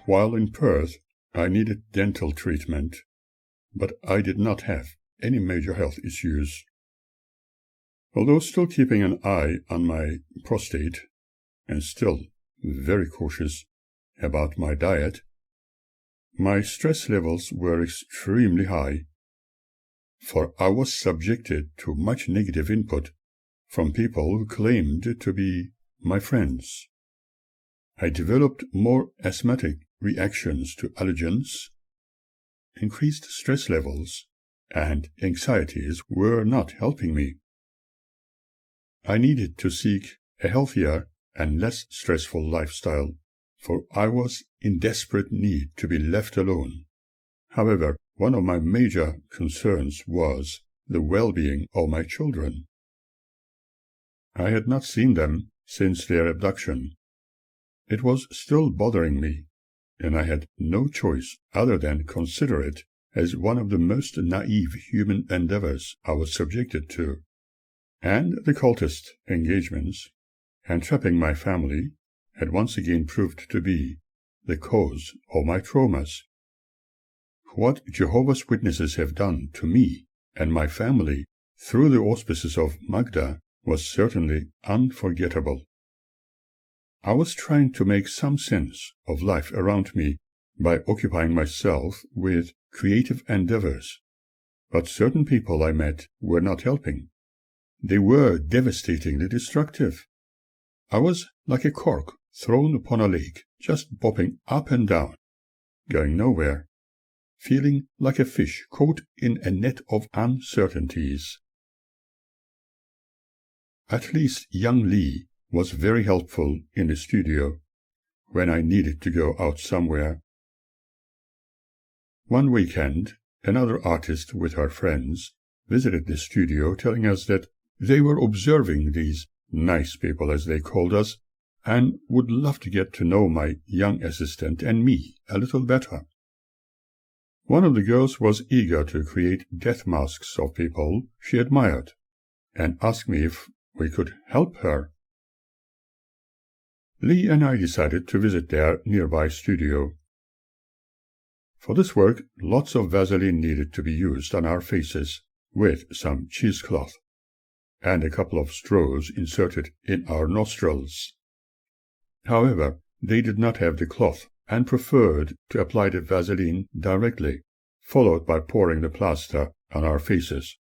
While in Perth, I needed dental treatment, but I did not have any major health issues. Although still keeping an eye on my prostate and still very cautious about my diet, my stress levels were extremely high, for I was subjected to much negative input from people who claimed to be my friends. I developed more asthmatic reactions to allergens, increased stress levels, and anxieties were not helping me. I needed to seek a healthier and less stressful lifestyle, for I was in desperate need to be left alone. However, one of my major concerns was the well-being of my children. I had not seen them since their abduction. It was still bothering me, and I had no choice other than consider it as one of the most naive human endeavors I was subjected to, and the cultist engagements and trapping my family had once again proved to be the cause of my traumas. What Jehovah's Witnesses have done to me and my family through the auspices of Magda was certainly unforgettable. I was trying to make some sense of life around me by occupying myself with creative endeavors, but certain people I met were not helping. They were devastatingly destructive. I was like a cork thrown upon a lake, just bobbing up and down, going nowhere, feeling like a fish caught in a net of uncertainties. At least young Lee was very helpful in the studio when I needed to go out somewhere. One weekend, another artist with her friends visited the studio, telling us that they were observing these nice people, as they called us, and would love to get to know my young assistant and me a little better. One of the girls was eager to create death masks of people she admired, and asked me if we could help her. Lee and I decided to visit their nearby studio. For this work, lots of Vaseline needed to be used on our faces, with some cheesecloth, and a couple of straws inserted in our nostrils. However, they did not have the cloth, and preferred to apply the Vaseline directly, followed by pouring the plaster on our faces.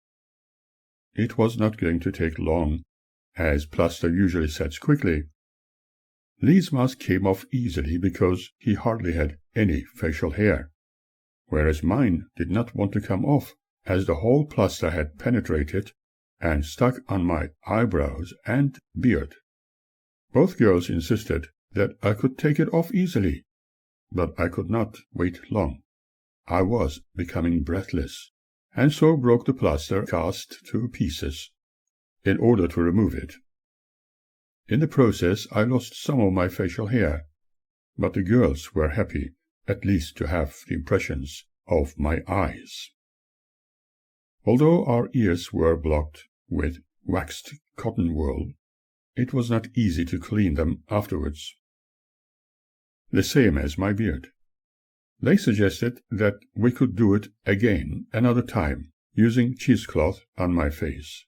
It was not going to take long, as plaster usually sets quickly. Lee's mask came off easily because he hardly had any facial hair, whereas mine did not want to come off, as the whole plaster had penetrated and stuck on my eyebrows and beard. Both girls insisted that I could take it off easily, but I could not wait long. I was becoming breathless, and so broke the plaster cast to pieces in order to remove it. In the process, I lost some of my facial hair, but the girls were happy at least to have the impressions of my eyes. Although our ears were blocked with waxed cotton wool, it was not easy to clean them afterwards. The same as my beard. They suggested that we could do it again another time, using cheesecloth on my face.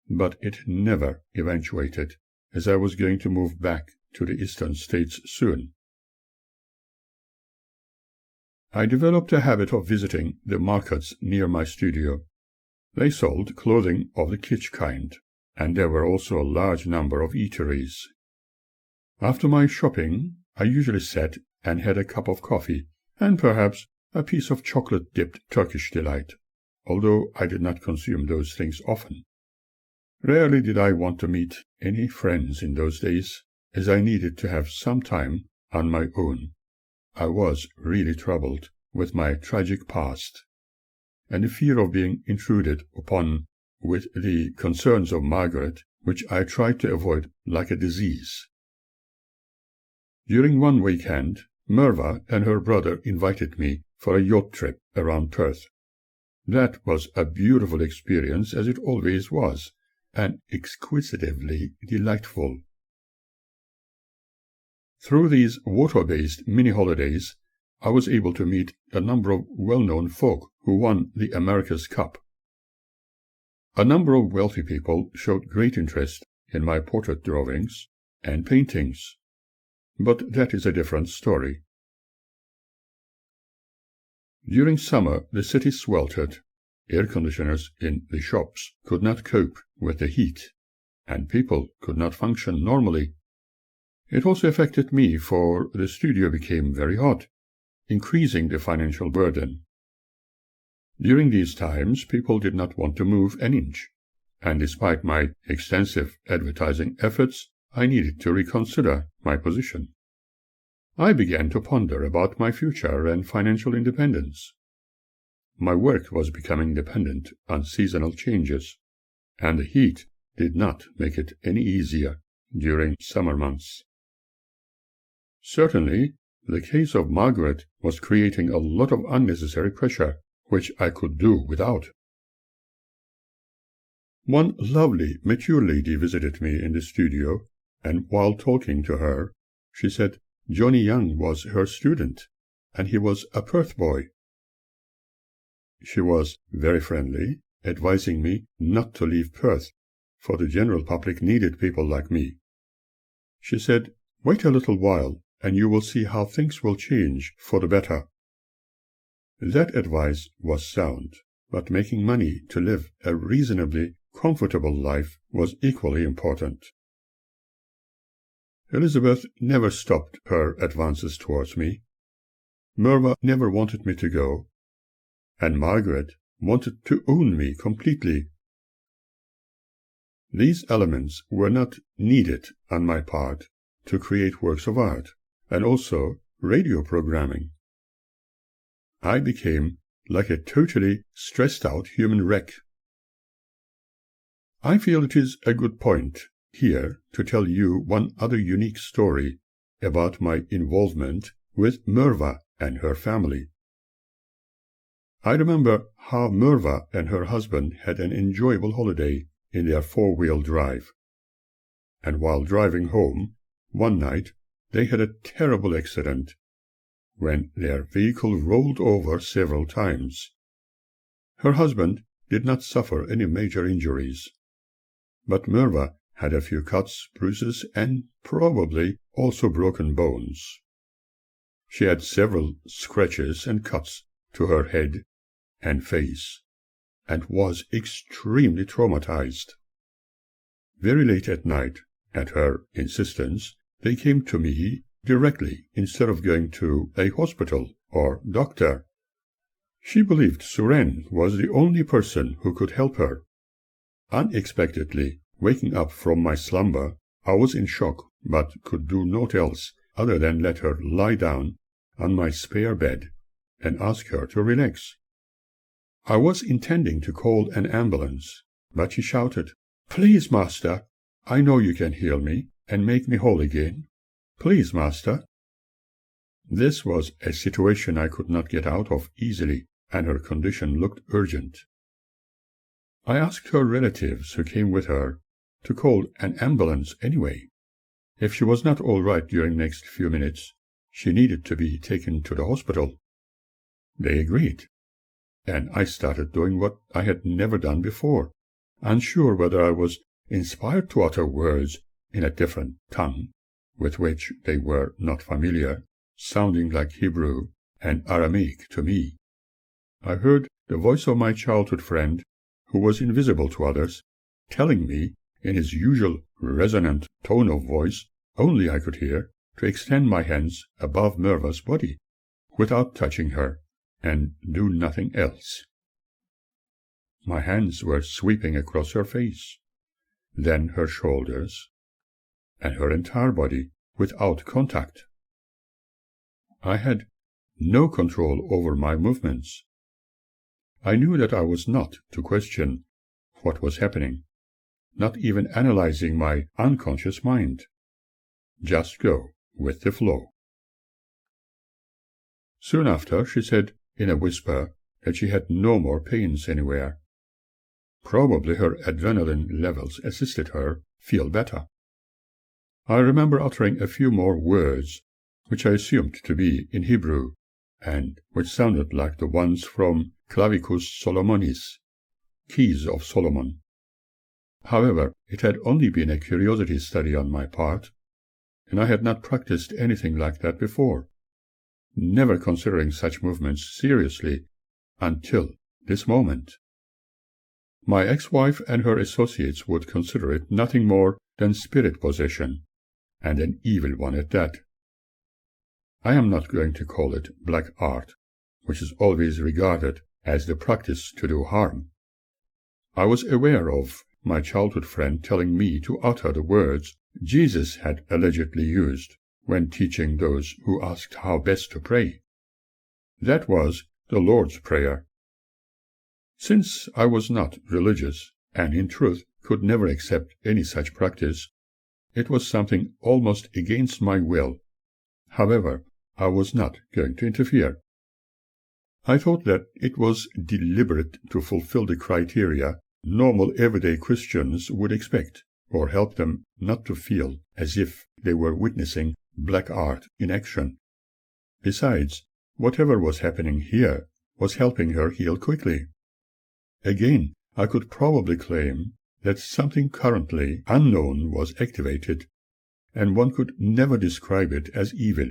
But it never eventuated, as I was going to move back to the eastern states soon. I developed a habit of visiting the markets near my studio. They sold clothing of the kitsch kind, and there were also a large number of eateries. After my shopping, I usually sat and had a cup of coffee, and perhaps a piece of chocolate-dipped Turkish delight, although I did not consume those things often. Rarely did I want to meet any friends in those days, as I needed to have some time on my own. I was really troubled with my tragic past, and the fear of being intruded upon with the concerns of Margaret, which I tried to avoid like a disease. During one weekend, Merva and her brother invited me for a yacht trip around Perth. That was a beautiful experience, as it always was, and exquisitely delightful. Through these water-based mini-holidays, I was able to meet a number of well-known folk who won the America's Cup. A number of wealthy people showed great interest in my portrait drawings and paintings, but that is a different story. During summer, the city sweltered. Air conditioners in the shops could not cope with the heat, and people could not function normally. It also affected me, for the studio became very hot, increasing the financial burden. During these times, people did not want to move an inch, and despite my extensive advertising efforts, I needed to reconsider my position. I began to ponder about my future and financial independence. My work was becoming dependent on seasonal changes, and the heat did not make it any easier during summer months. Certainly, the case of Margaret was creating a lot of unnecessary pressure, which I could do without. One lovely, mature lady visited me in the studio, and while talking to her, she said Johnny Young was her student, and he was a Perth boy. She was very friendly, advising me not to leave Perth, for the general public needed people like me. She said, "Wait a little while, and you will see how things will change for the better." That advice was sound, but making money to live a reasonably comfortable life was equally important. Elizabeth never stopped her advances towards me. Merva never wanted me to go, and Margaret wanted to own me completely. These elements were not needed on my part to create works of art, and also radio programming. I became like a totally stressed-out human wreck. I feel it is a good point here to tell you one other unique story about my involvement with Merva and her family. I remember how Merva and her husband had an enjoyable holiday in their four-wheel drive, and while driving home, one night they had a terrible accident when their vehicle rolled over several times. Her husband did not suffer any major injuries, but Merva had a few cuts, bruises, and probably also broken bones. She had several scratches and cuts to her head and face, and was extremely traumatized. Very late at night, at her insistence, they came to me directly instead of going to a hospital or doctor. She believed Suren was the only person who could help her. Unexpectedly, waking up from my slumber, I was in shock, but could do naught else other than let her lie down on my spare bed and ask her to relax. I was intending to call an ambulance, but she shouted, "Please, master, I know you can heal me and make me whole again. Please, master." This was a situation I could not get out of easily, and her condition looked urgent. I asked her relatives who came with her to call an ambulance anyway. If she was not all right during the next few minutes, she needed to be taken to the hospital. They agreed, and I started doing what I had never done before, unsure whether I was inspired to utter words in a different tongue, with which they were not familiar, sounding like Hebrew and Aramaic to me. I heard the voice of my childhood friend, who was invisible to others, telling me, in his usual resonant tone of voice, only I could hear, to extend my hands above Merva's body, without touching her, and do nothing else. My hands were sweeping across her face, then her shoulders, and her entire body without contact. I had no control over my movements. I knew that I was not to question what was happening, not even analyzing my unconscious mind. Just go with the flow. Soon after, she said in a whisper that she had no more pains anywhere. Probably her adrenaline levels assisted her feel better. I remember uttering a few more words, which I assumed to be in Hebrew, and which sounded like the ones from Clavicus Solomonis, Keys of Solomon. However, it had only been a curiosity study on my part, and I had not practiced anything like that before, never considering such movements seriously until this moment. My ex-wife and her associates would consider it nothing more than spirit possession, and an evil one at that. I am not going to call it black art, which is always regarded as the practice to do harm. I was aware of my childhood friend telling me to utter the words Jesus had allegedly used when teaching those who asked how best to pray. That was the Lord's Prayer. Since I was not religious, and in truth could never accept any such practice, it was something almost against my will. However, I was not going to interfere. I thought that it was deliberate to fulfill the criteria normal everyday Christians would expect, or help them not to feel as if they were witnessing black art in action. Besides, whatever was happening here was helping her heal quickly. Again, I could probably claim that something currently unknown was activated, and one could never describe it as evil,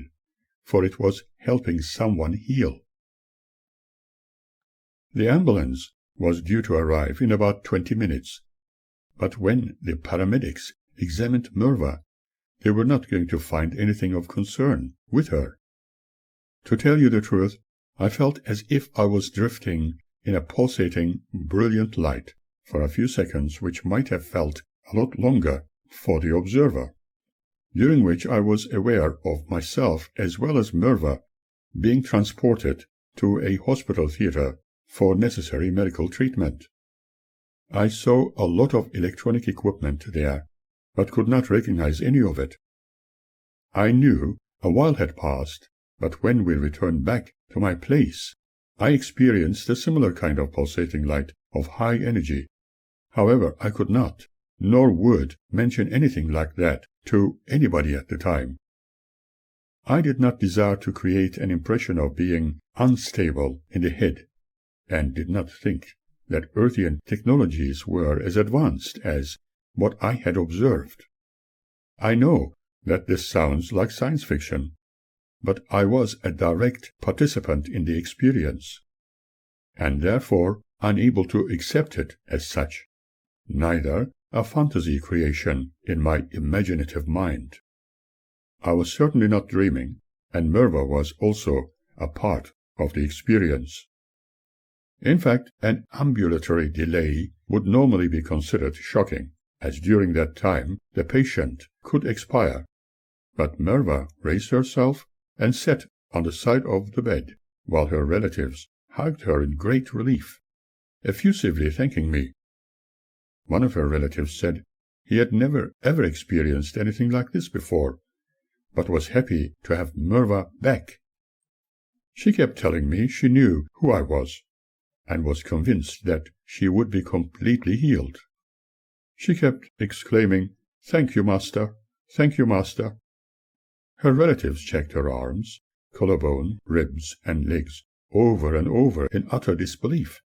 for it was helping someone heal. The ambulance was due to arrive in about 20 minutes, but when the paramedics examined Merva, they were not going to find anything of concern with her. To tell you the truth, I felt as if I was drifting in a pulsating, brilliant light for a few seconds, which might have felt a lot longer for the observer, during which I was aware of myself as well as Merva being transported to a hospital theater for necessary medical treatment. I saw a lot of electronic equipment there, but could not recognize any of it. I knew a while had passed, but when we returned back to my place, I experienced a similar kind of pulsating light of high energy. However, I could not, nor would, mention anything like that to anybody at the time. I did not desire to create an impression of being unstable in the head, and did not think that Earthian technologies were as advanced as what I had observed. I know that this sounds like science fiction, but I was a direct participant in the experience, and therefore unable to accept it as such, neither a fantasy creation in my imaginative mind. I was certainly not dreaming, and Merva was also a part of the experience. In fact, an ambulatory delay would normally be considered shocking, as during that time the patient could expire. But Merva raised herself and sat on the side of the bed, while her relatives hugged her in great relief, effusively thanking me. One of her relatives said he had never ever experienced anything like this before, but was happy to have Merva back. She kept telling me she knew who I was, and was convinced that she would be completely healed. She kept exclaiming, "Thank you, Master! Thank you, Master!" Her relatives checked her arms, collarbone, ribs, and legs over and over in utter disbelief.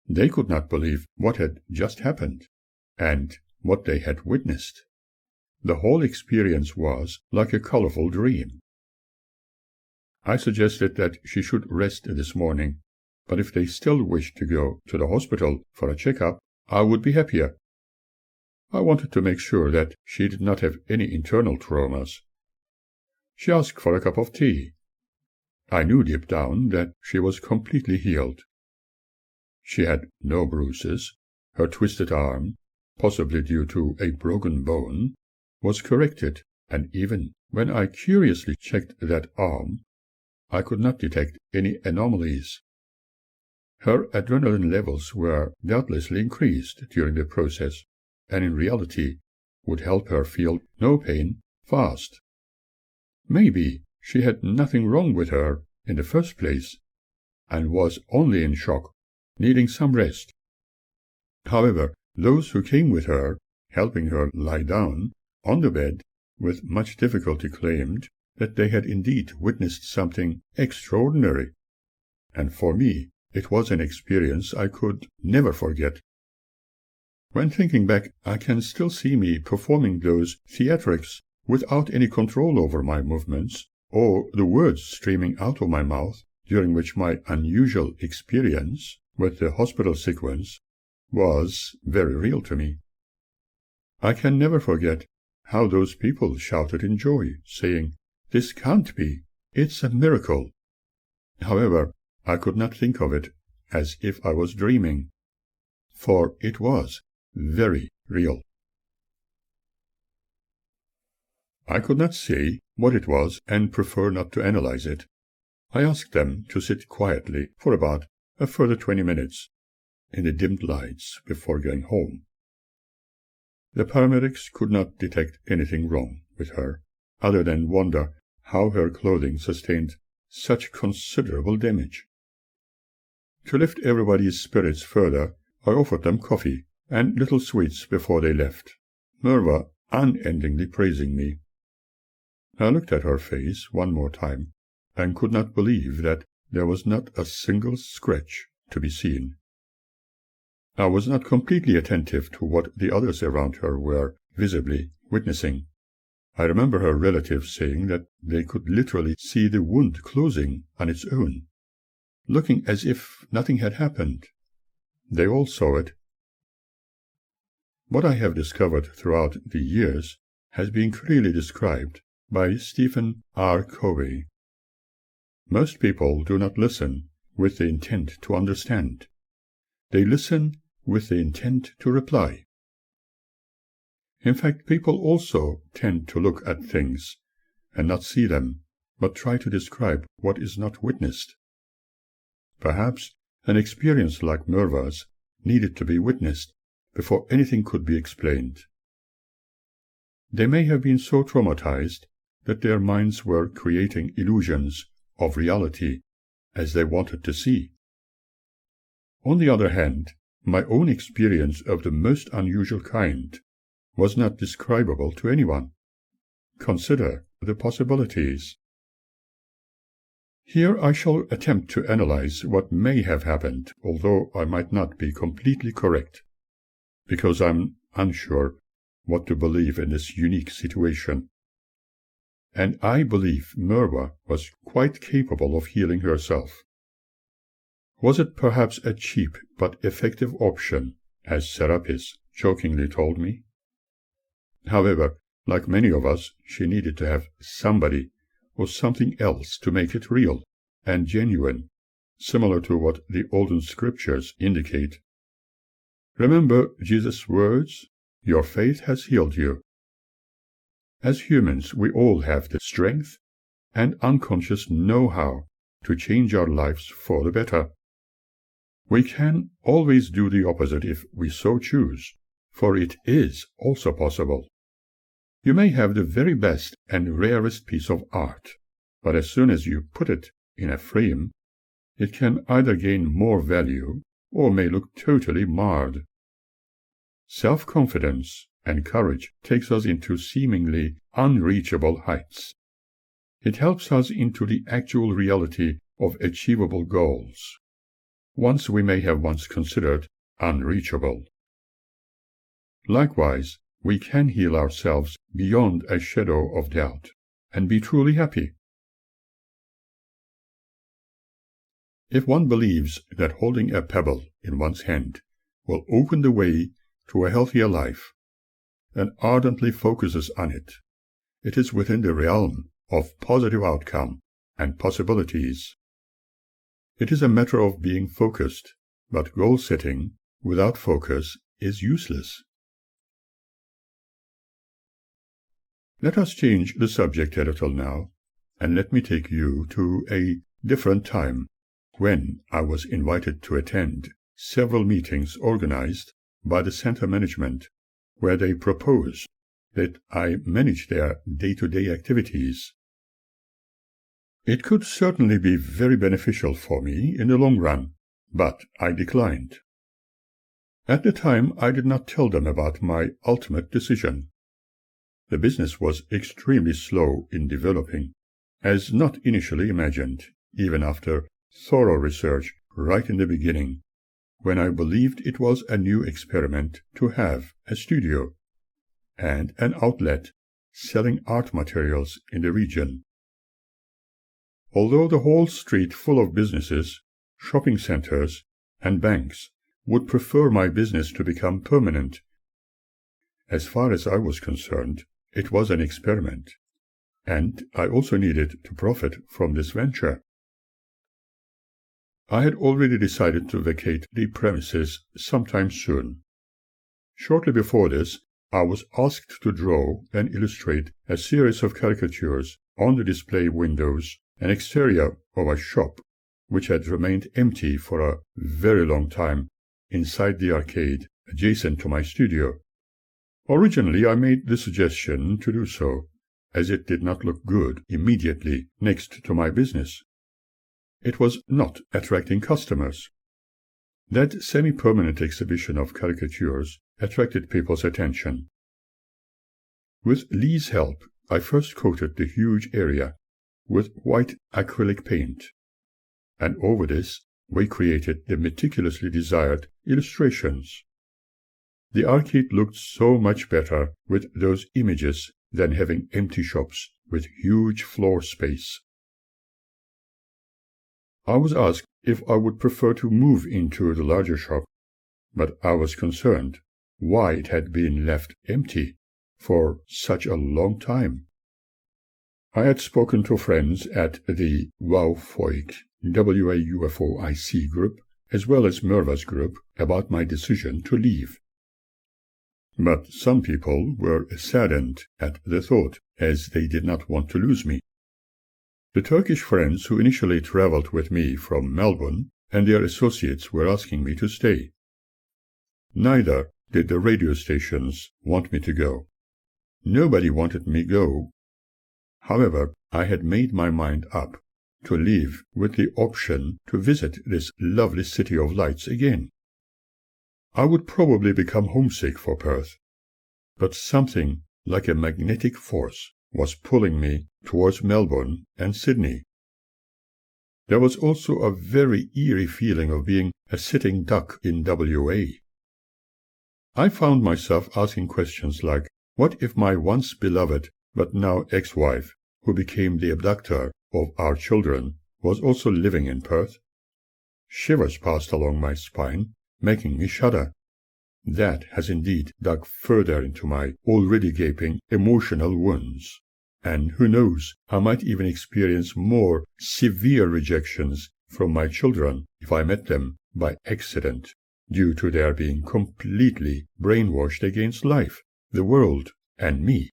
They could not believe what had just happened, and what they had witnessed. The whole experience was like a colorful dream. I suggested that she should rest this morning, but if they still wished to go to the hospital for a checkup, I would be happier. I wanted to make sure that she did not have any internal traumas. She asked for a cup of tea. I knew deep down that she was completely healed. She had no bruises. Her twisted arm, possibly due to a broken bone, was corrected, and even when I curiously checked that arm, I could not detect any anomalies. Her adrenaline levels were doubtlessly increased during the process, and in reality would help her feel no pain fast. Maybe she had nothing wrong with her in the first place, and was only in shock, needing some rest. However, those who came with her, helping her lie down on the bed, with much difficulty claimed that they had indeed witnessed something extraordinary, and for me it was an experience I could never forget. When thinking back, I can still see me performing those theatrics without any control over my movements, or the words streaming out of my mouth, during which my unusual experience with the hospital sequence was very real to me. I can never forget how those people shouted in joy, saying, "This can't be! It's a miracle!" However, I could not think of it as if I was dreaming, for it was very real. I could not say what it was and prefer not to analyze it. I asked them to sit quietly for about a further 20 minutes in the dimmed lights before going home. The paramedics could not detect anything wrong with her, other than wonder how her clothing sustained such considerable damage. To lift everybody's spirits further, I offered them coffee and little sweets before they left, Merva unendingly praising me. I looked at her face one more time, and could not believe that there was not a single scratch to be seen. I was not completely attentive to what the others around her were visibly witnessing. I remember her relatives saying that they could literally see the wound closing on its own, looking as if nothing had happened. They all saw it. What I have discovered throughout the years has been clearly described by Stephen R. Covey. Most people do not listen with the intent to understand. They listen with the intent to reply. In fact, people also tend to look at things and not see them, but try to describe what is not witnessed. Perhaps an experience like Merva's needed to be witnessed before anything could be explained. They may have been so traumatized that their minds were creating illusions of reality as they wanted to see. On the other hand, my own experience of the most unusual kind was not describable to anyone. Consider the possibilities. Here I shall attempt to analyze what may have happened, although I might not be completely correct, because I'm unsure what to believe in this unique situation. And I believe Merva was quite capable of healing herself. Was it perhaps a cheap but effective option, as Serapis jokingly told me? However, like many of us, she needed to have somebody or something else to make it real and genuine, similar to what the olden scriptures indicate. Remember Jesus' words, "Your faith has healed you." As humans, we all have the strength and unconscious know-how to change our lives for the better. We can always do the opposite if we so choose, for it is also possible. You may have the very best and rarest piece of art, but as soon as you put it in a frame, it can either gain more value or may look totally marred. Self-confidence and courage takes us into seemingly unreachable heights. It helps us into the actual reality of achievable goals, ones we may have once considered unreachable. Likewise, we can heal ourselves beyond a shadow of doubt and be truly happy. If one believes that holding a pebble in one's hand will open the way to a healthier life, and ardently focuses on it, it is within the realm of positive outcome and possibilities. It is a matter of being focused, but goal-setting without focus is useless. Let us change the subject a little now, and let me take you to a different time, when I was invited to attend several meetings organized by the center management, where they propose that I manage their day-to-day activities. It could certainly be very beneficial for me in the long run, but I declined. At the time, I did not tell them about my ultimate decision. The business was extremely slow in developing, as not initially imagined, even after thorough research right in the beginning, when I believed it was a new experiment to have a studio and an outlet selling art materials in the region. Although the whole street full of businesses, shopping centers, and banks would prefer my business to become permanent, as far as I was concerned, it was an experiment, and I also needed to profit from this venture. I had already decided to vacate the premises sometime soon. Shortly before this, I was asked to draw and illustrate a series of caricatures on the display windows and exterior of a shop which had remained empty for a very long time inside the arcade adjacent to my studio. Originally, I made the suggestion to do so, as it did not look good immediately next to my business. It was not attracting customers. That semi-permanent exhibition of caricatures attracted people's attention. With Lee's help, I first coated the huge area with white acrylic paint, and over this we created the meticulously desired illustrations. The arcade looked so much better with those images than having empty shops with huge floor space. I was asked if I would prefer to move into the larger shop, but I was concerned why it had been left empty for such a long time. I had spoken to friends at the WAUFOIC, WAUFOIC group, as well as Merva's group, about my decision to leave. But some people were saddened at the thought, as they did not want to lose me. The Turkish friends who initially traveled with me from Melbourne and their associates were asking me to stay. Neither did the radio stations want me to go. Nobody wanted me go. However, I had made my mind up to leave with the option to visit this lovely city of lights again. I would probably become homesick for Perth, but something like a magnetic force was pulling me towards Melbourne and Sydney. There was also a very eerie feeling of being a sitting duck in WA. I found myself asking questions like, what if my once beloved but now ex-wife, who became the abductor of our children, was also living in Perth? Shivers passed along my spine, making me shudder. That has indeed dug further into my already gaping emotional wounds. And who knows, I might even experience more severe rejections from my children if I met them by accident, due to their being completely brainwashed against life, the world, and me.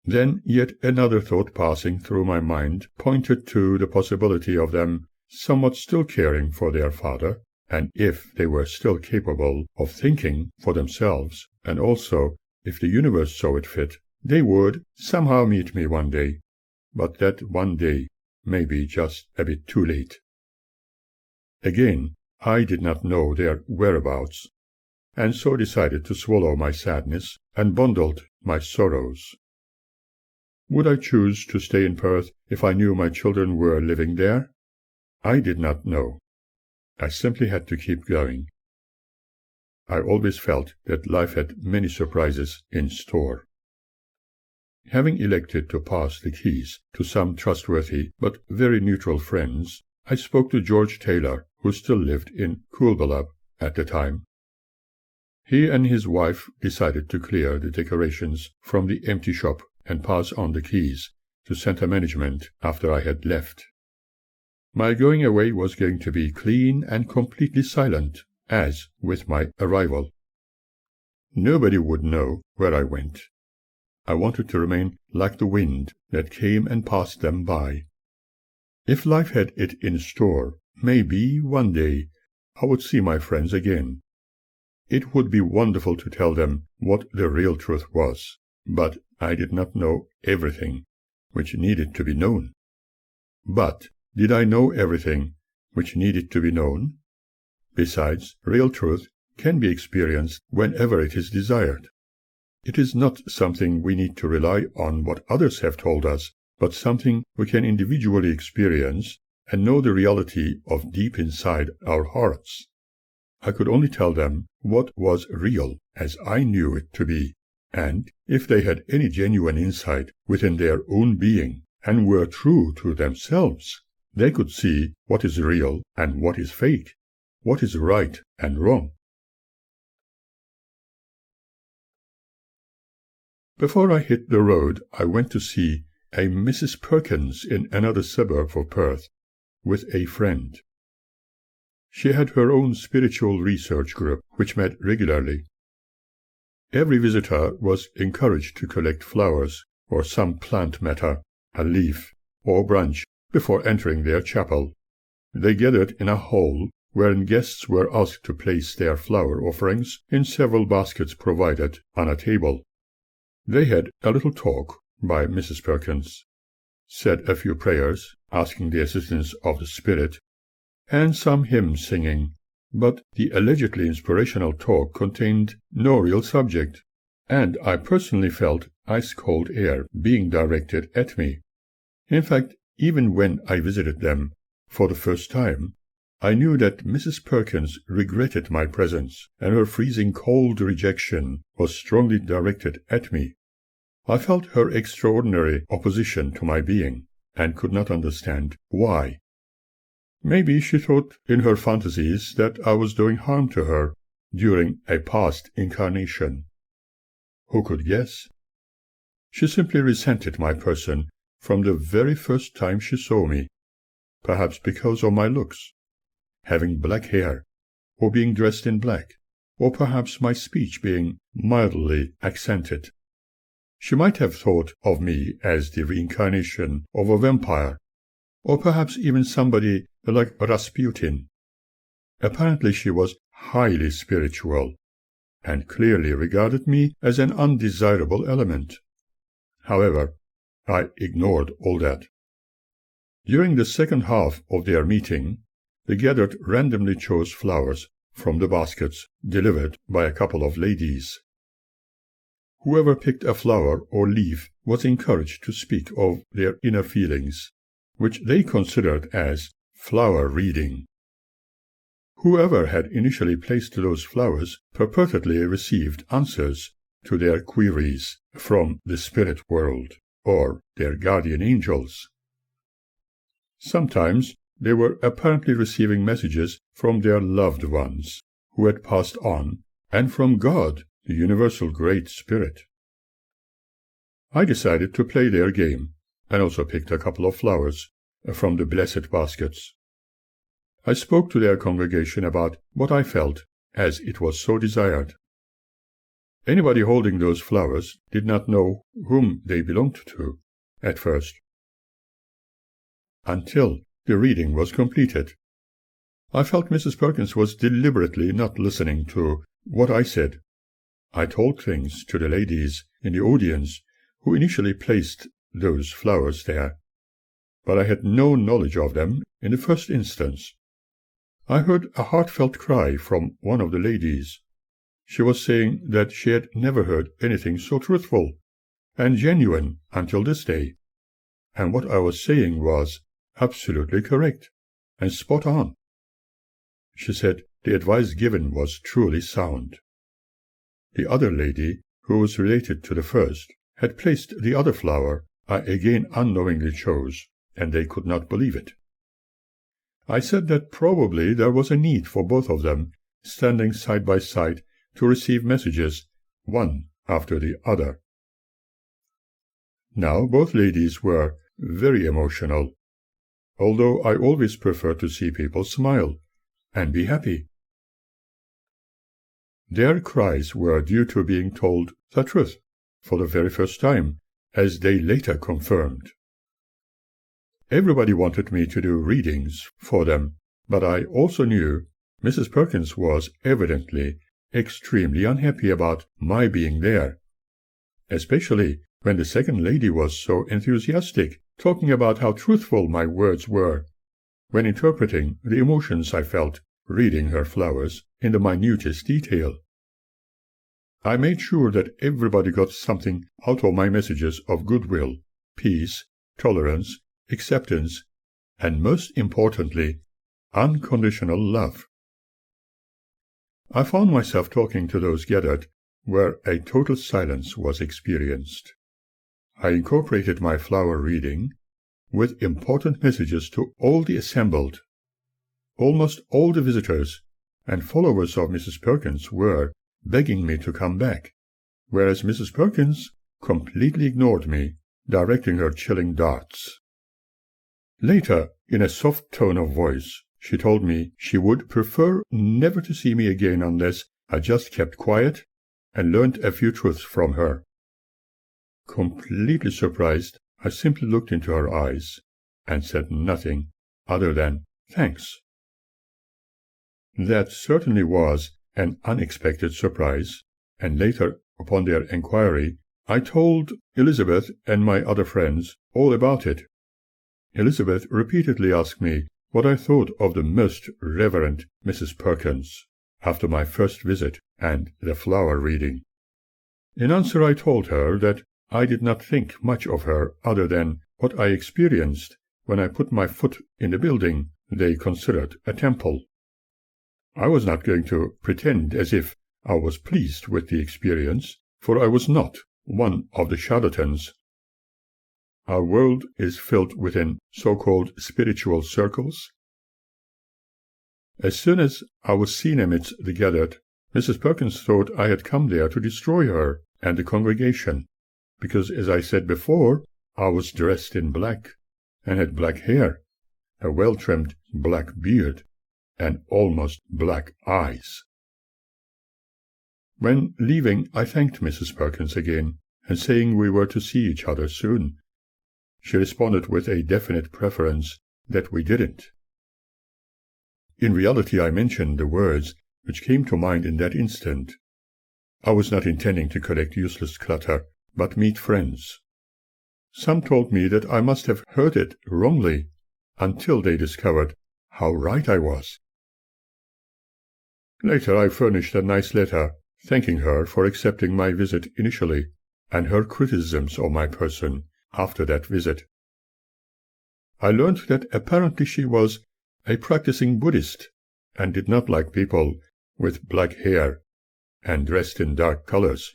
Then yet another thought passing through my mind pointed to the possibility of them somewhat still caring for their father, and if they were still capable of thinking for themselves, and also, if the universe saw it fit, they would somehow meet me one day, but that one day may be just a bit too late. Again, I did not know their whereabouts, and so decided to swallow my sadness and bundled my sorrows. Would I choose to stay in Perth if I knew my children were living there? I did not know. I simply had to keep going. I always felt that life had many surprises in store. Having elected to pass the keys to some trustworthy but very neutral friends, I spoke to George Taylor, who still lived in Coolbellup at the time. He and his wife decided to clear the decorations from the empty shop and pass on the keys to center management after I had left. My going away was going to be clean and completely silent, as with my arrival. Nobody would know where I went. I wanted to remain like the wind that came and passed them by. If life had it in store, maybe one day I would see my friends again. It would be wonderful to tell them what the real truth was, but I did not know everything which needed to be known. But did I know everything which needed to be known? Besides, real truth can be experienced whenever it is desired. It is not something we need to rely on what others have told us, but something we can individually experience and know the reality of deep inside our hearts. I could only tell them what was real as I knew it to be, and if they had any genuine insight within their own being and were true to themselves, they could see what is real and what is fake, what is right and wrong. Before I hit the road, I went to see a Mrs. Perkins in another suburb of Perth with a friend. She had her own spiritual research group, which met regularly. Every visitor was encouraged to collect flowers or some plant matter, a leaf or branch, before entering their chapel. They gathered in a hall wherein guests were asked to place their flower offerings in several baskets provided on a table. They had a little talk by Mrs. Perkins, said a few prayers, asking the assistance of the Spirit, and some hymn singing, but the allegedly inspirational talk contained no real subject, and I personally felt ice-cold air being directed at me. In fact, even when I visited them for the first time, I knew that Mrs. Perkins regretted my presence, and her freezing cold rejection was strongly directed at me. I felt her extraordinary opposition to my being, and could not understand why. Maybe she thought in her fantasies that I was doing harm to her during a past incarnation. Who could guess? She simply resented my person from the very first time she saw me, perhaps because of my looks, having black hair, or being dressed in black, or perhaps my speech being mildly accented. She might have thought of me as the reincarnation of a vampire, or perhaps even somebody like Rasputin. Apparently she was highly spiritual, and clearly regarded me as an undesirable element. However, I ignored all that. During the second half of their meeting, they gathered randomly chose flowers from the baskets delivered by a couple of ladies. Whoever picked a flower or leaf was encouraged to speak of their inner feelings, which they considered as flower reading. Whoever had initially placed those flowers purportedly received answers to their queries from the spirit world or their guardian angels. Sometimes they were apparently receiving messages from their loved ones who had passed on, and from God, the universal Great Spirit. I decided to play their game, and also picked a couple of flowers from the blessed baskets. I spoke to their congregation about what I felt, as it was so desired. Anybody holding those flowers did not know whom they belonged to at first, until the reading was completed. I felt Mrs. Perkins was deliberately not listening to what I said. I told things to the ladies in the audience who initially placed those flowers there, but I had no knowledge of them in the first instance. I heard a heartfelt cry from one of the ladies. She was saying that she had never heard anything so truthful and genuine until this day, and what I was saying was absolutely correct and spot on. She said the advice given was truly sound. The other lady, who was related to the first, had placed the other flower I again unknowingly chose, and they could not believe it. I said that probably there was a need for both of them standing side by side to receive messages, one after the other. Now both ladies were very emotional, although I always prefer to see people smile and be happy. Their cries were due to being told the truth for the very first time, as they later confirmed. Everybody wanted me to do readings for them, but I also knew Mrs. Perkins was evidently extremely unhappy about my being there, especially when the second lady was so enthusiastic, talking about how truthful my words were, when interpreting the emotions I felt reading her flowers in the minutest detail. I made sure that everybody got something out of my messages of goodwill, peace, tolerance, acceptance, and most importantly, unconditional love. I found myself talking to those gathered where a total silence was experienced. I incorporated my flower reading with important messages to all the assembled. Almost all the visitors and followers of Mrs. Perkins were begging me to come back, whereas Mrs. Perkins completely ignored me, directing her chilling darts. Later, in a soft tone of voice, she told me she would prefer never to see me again unless I just kept quiet and learned a few truths from her. Completely surprised, I simply looked into her eyes and said nothing other than thanks. That certainly was an unexpected surprise, and later, upon their inquiry, I told Elizabeth and my other friends all about it. Elizabeth repeatedly asked me what I thought of the most Reverend Mrs. Perkins after my first visit and the flower reading. In answer, I told her that I did not think much of her other than what I experienced when I put my foot in the building they considered a temple. I was not going to pretend as if I was pleased with the experience, for I was not one of the charlatans. Our world is filled within so-called spiritual circles. As soon as I was seen amidst the gathered, Mrs. Perkins thought I had come there to destroy her and the congregation, because, as I said before, I was dressed in black, and had black hair, a well-trimmed black beard, and almost black eyes. When leaving, I thanked Mrs. Perkins again, and saying we were to see each other soon. She responded with a definite preference that we didn't. In reality, I mentioned the words which came to mind in that instant. I was not intending to collect useless clutter, but meet friends. Some told me that I must have heard it wrongly, until they discovered how right I was. Later I furnished a nice letter, thanking her for accepting my visit initially, and her criticisms of my person after that visit. I learned that apparently she was a practicing Buddhist, and did not like people with black hair and dressed in dark colors.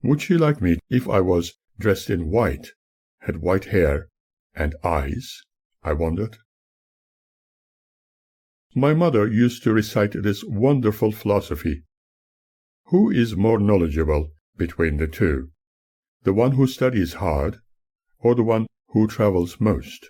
Would she like me if I was dressed in white, had white hair and eyes? I wondered. My mother used to recite this wonderful philosophy. Who is more knowledgeable between the two, the one who studies hard, or the one who travels most?